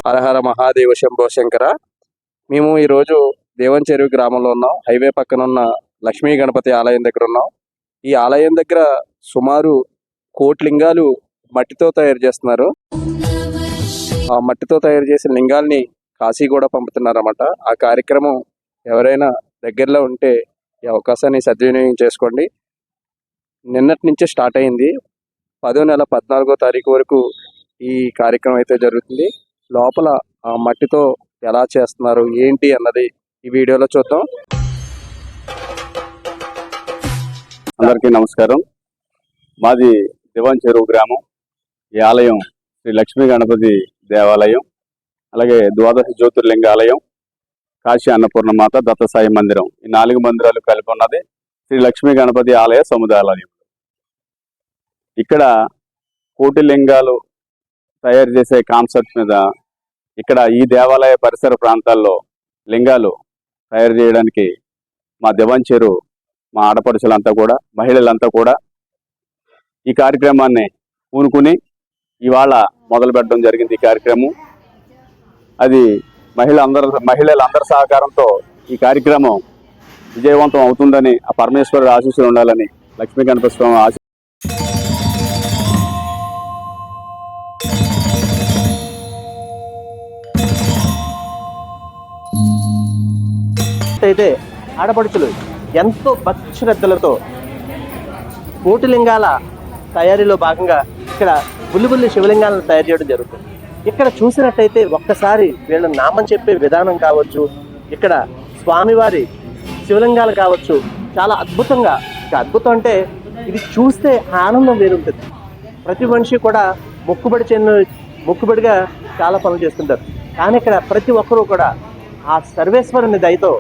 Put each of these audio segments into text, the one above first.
హరహర మహాదేవ శంభో శంకర. మేము ఈరోజు దేవంచెరువు గ్రామంలో ఉన్నాం. హైవే పక్కన ఉన్న లక్ష్మీ గణపతి ఆలయం దగ్గర ఉన్నాం. ఈ ఆలయం దగ్గర సుమారు 1 కోటి లింగాలు మట్టితో తయారు చేస్తున్నారు. ఆ మట్టితో తయారు చేసిన లింగాల్ని కాశీ కూడా పంపుతున్నారన్నమాట. ఆ కార్యక్రమం ఎవరైనా దగ్గరలో ఉంటే ఈ అవకాశాన్ని సద్వినియోగం చేసుకోండి. నిన్నటి నుంచే స్టార్ట్ అయింది. 10వ నెల 14వ తారీఖు వరకు ఈ కార్యక్రమం అయితే జరుగుతుంది. లోపల ఆ మట్టితో ఎలా చేస్తున్నారు ఏంటి అన్నది ఈ వీడియోలో చూద్దాం. అందరికీ నమస్కారం. మాది దేవంచెరువు గ్రామం. ఈ ఆలయం శ్రీ లక్ష్మీ గణపతి దేవాలయం, అలాగే ద్వాదశ జ్యోతిర్లింగ ఆలయం, కాశీ అన్నపూర్ణమాత, దత్తసాయి మందిరం, ఈ 4 మందిరాలు కలిపి ఉన్నది శ్రీ లక్ష్మీ గణపతి ఆలయ సముదాయాలయం. ఇక్కడ 1 కోటి లింగాలు తయారు చేసే కాన్సెప్ట్ మీద ఇక్కడ ఈ దేవాలయ పరిసర ప్రాంతాల్లో లింగాలు తయారు చేయడానికి మా దేవంచెరువు, మా ఆడపడుచులంతా కూడా, మహిళలంతా కూడా ఈ కార్యక్రమాన్ని పూనుకుని ఇవాళ మొదలు పెట్టడం జరిగింది. ఈ కార్యక్రమం అది మహిళలందరి సహకారంతో ఈ కార్యక్రమం విజయవంతం అవుతుందని, ఆ పరమేశ్వరుడు ఆశీస్సులు ఉండాలని లక్ష్మీ గణపతి స్వామి అయితే ఆడపడుచులు ఎంతో భక్తి శ్రద్ధలతో 1 కోటి లింగాల తయారీలో భాగంగా ఇక్కడ బుల్లి శివలింగాలను తయారు చేయడం జరుగుతుంది. ఇక్కడ చూసినట్టయితే ఒక్కసారి వీళ్ళ నామం చెప్పే విధానం కావచ్చు, ఇక్కడ స్వామివారి శివలింగాలు కావచ్చు, చాలా అద్భుతంగా, అద్భుతం అంటే ఇది చూస్తే ఆనందం వేరుంటుంది. ప్రతి మనిషి కూడా మొక్కుబడిగా చాలా పనులు చేస్తుంటారు. కానీ ఇక్కడ ప్రతి ఒక్కరూ కూడా ఆ సర్వేశ్వరుని దయతో,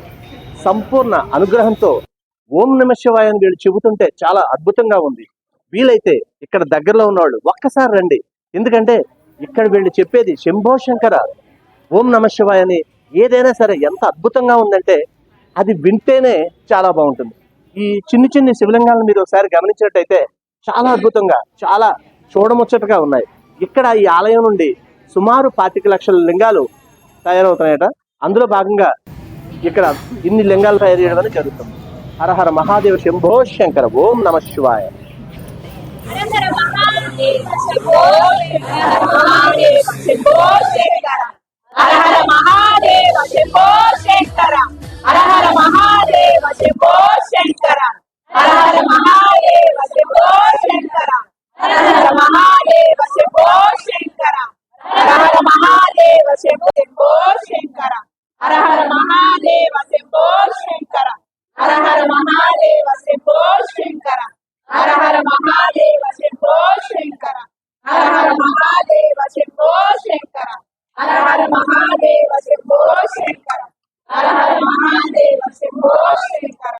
సంపూర్ణ అనుగ్రహంతో ఓం నమ శివాయ అని వీళ్ళు చెబుతుంటే చాలా అద్భుతంగా ఉంది. వీలైతే ఇక్కడ దగ్గరలో ఉన్నవాళ్ళు ఒక్కసారి రండి. ఎందుకంటే ఇక్కడ వీళ్ళు చెప్పేది శంభో శంకర, ఓం నమ శివాయ అని ఏదైనా సరే ఎంత అద్భుతంగా ఉందంటే అది వింటేనే చాలా బాగుంటుంది. ఈ చిన్ని శివలింగాలను మీరు ఒకసారి గమనించినట్టయితే చాలా అద్భుతంగా, చాలా చూడముచ్చటగా ఉన్నాయి. ఇక్కడ ఈ ఆలయం నుండి సుమారు 25 లక్షల లింగాలు తయారవుతున్నాయట. అందులో భాగంగా ఇక్కడ ఇన్ని లింగాలు తయారు చేయడం అనేది జరుగుతుంది. హరహర మహాదేవ శంభో శంకర, ఓం నమ శివాయ. హర హర మహాదేవ శంభో శంకర, హర హర మహాదేవ శంభో శంకర, హర హర మహాదేవ శంభో శంకర, హర హర మహాదేవ శంభో శంకర, హర హర మహాదేవ శంభో శంకర, హర హర మహాదేవ శంభో శంకర.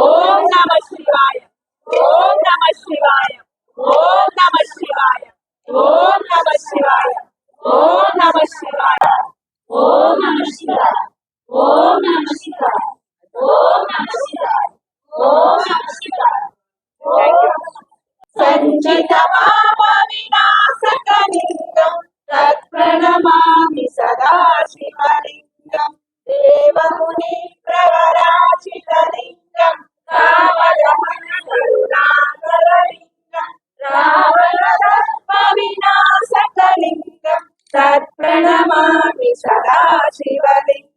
ఓం నమ శివాయ, ఓం నమ శివాయ, ఓం నమ శివాయ, ఓం నమ శివాయ, ఓం నమ శివాయ, ఓం నమ శివాయ, ఓం నమ శివాయ, ఓం నమ శివాయ, ఓం నమ శివాయ. సంచిత పాప వినాశకలింగం తత్ప్రణమామి సదా శివలింగం, దేవముని ప్రవరాచితలింగం, రావణహన కరుణాకరలింగం, రావణదర్ప వినాశకలింగం తత్ప్రణమామి సదా శివలింగం.